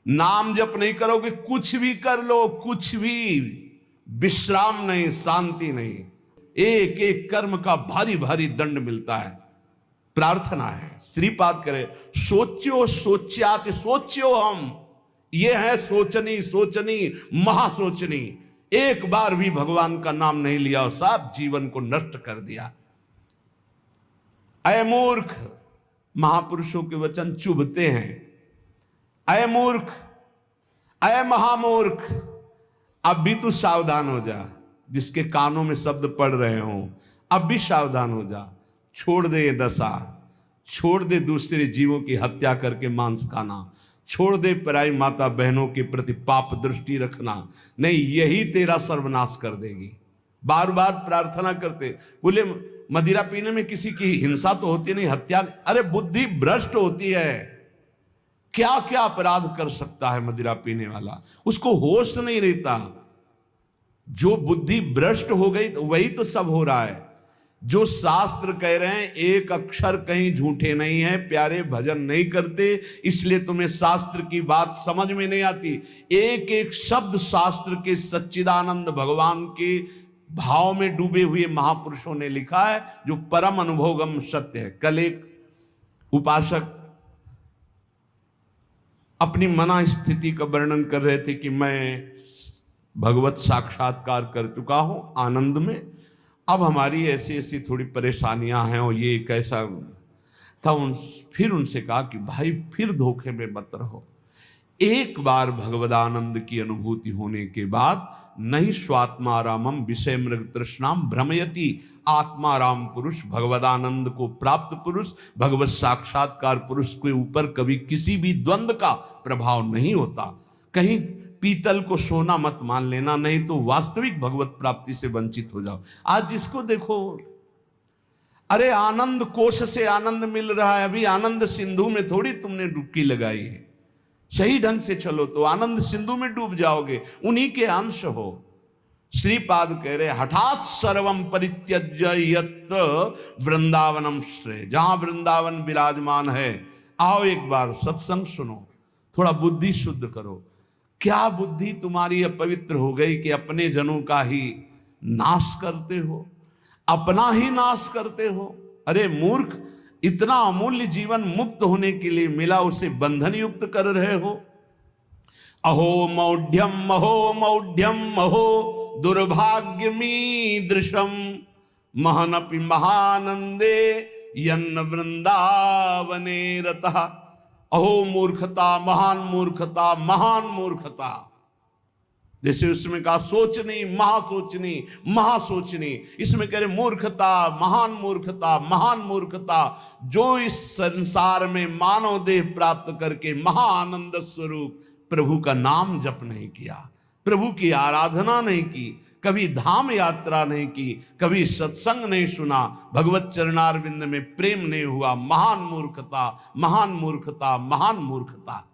नाम जप नहीं करोगे, कुछ भी कर लो, कुछ भी विश्राम नहीं, शांति नहीं, एक एक कर्म का भारी भारी दंड मिलता है। प्रार्थना है, श्रीपाद करे सोच्यो सोच्याति सोच्यो हम, ये है सोचनी सोचनी महासोचनी। एक बार भी भगवान का नाम नहीं लिया और सब जीवन को नष्ट कर दिया। अय मूर्ख, महापुरुषों के वचन चुभते हैं। अय मूर्ख, अय महामूर्ख, अब भी तू सावधान हो जा। जिसके कानों में शब्द पड़ रहे हो अब भी सावधान हो जा। छोड़ दे ये नशा, छोड़ दे दूसरे जीवों की हत्या करके मांस खाना, छोड़ दे पराई माता बहनों के प्रति पाप दृष्टि रखना, नहीं यही तेरा सर्वनाश कर देगी। बार बार प्रार्थना करते, बोले मदिरा पीने में किसी की हिंसा तो होती नहीं, हत्या, अरे बुद्धि भ्रष्ट होती है। क्या क्या अपराध कर सकता है मदिरा पीने वाला, उसको होश नहीं रहता। जो बुद्धि भ्रष्ट हो गई तो वही तो सब हो रहा है। जो शास्त्र कह रहे हैं एक अक्षर कहीं झूठे नहीं है, प्यारे भजन नहीं करते, इसलिए तुम्हें शास्त्र की बात समझ में नहीं आती। एक एक शब्द शास्त्र के सच्चिदानंद भगवान के भाव में डूबे हुए महापुरुषों ने लिखा है, जो परम अनुभवगम सत्य है। कल एक उपासक अपनी मना स्थिति का वर्णन कर रहे थे कि मैं भगवत साक्षात्कार कर चुका हूं आनंद में, अब हमारी ऐसी ऐसी थोड़ी परेशानियां हैं और ये कैसा था। फिर उनसे कहा कि भाई फिर धोखे में मत रहो। एक बार भगवदानंद की अनुभूति होने के बाद नहीं स्वात्मारामम विषय मृग तृष्णाम भ्रमयति, आत्माराम पुरुष, भगवदानंद को प्राप्त पुरुष, भगवत साक्षात्कार पुरुष के ऊपर कभी किसी भी द्वंद्व का प्रभाव नहीं होता। कहीं पीतल को सोना मत मान लेना, नहीं तो वास्तविक भगवत प्राप्ति से वंचित हो जाओ। आज जिसको देखो, अरे आनंद कोश से आनंद मिल रहा है, अभी आनंद सिंधु में थोड़ी तुमने डुबकी लगाई है। सही ढंग से चलो तो आनंद सिंधु में डूब जाओगे, उन्हीं के अंश हो। श्रीपाद कह रहे हठात सर्वम परित्यज्य यत्र वृंदावनम श्रेय, जहां वृंदावन विराजमान है आओ एक बार सत्संग सुनो, थोड़ा बुद्धि शुद्ध करो। क्या बुद्धि तुम्हारी अपवित्र हो गई कि अपने जनों का ही नाश करते हो, अपना ही नाश करते हो। अरे मूर्ख, इतना अमूल्य जीवन मुक्त होने के लिए मिला, उसे बंधन युक्त कर रहे हो। अहो मौढ़्यम अहो दुर्भाग्यमीदृशम महनपि महानंदे यन्न वृंदावने रतः। अहो मूर्खता, महान मूर्खता, महान मूर्खता। जैसे उसमें कहा सोचनी महासोचनी महासोचनी, इसमें कह रहे मूर्खता, महान मूर्खता, महान मूर्खता। जो इस संसार में मानव देह प्राप्त करके महाआनंद स्वरूप प्रभु का नाम जप नहीं किया, प्रभु की आराधना नहीं की, कभी धाम यात्रा नहीं की, कभी सत्संग नहीं सुना, भगवत चरणारविंद में प्रेम नहीं हुआ, महान मूर्खता, महान मूर्खता, महान मूर्खता।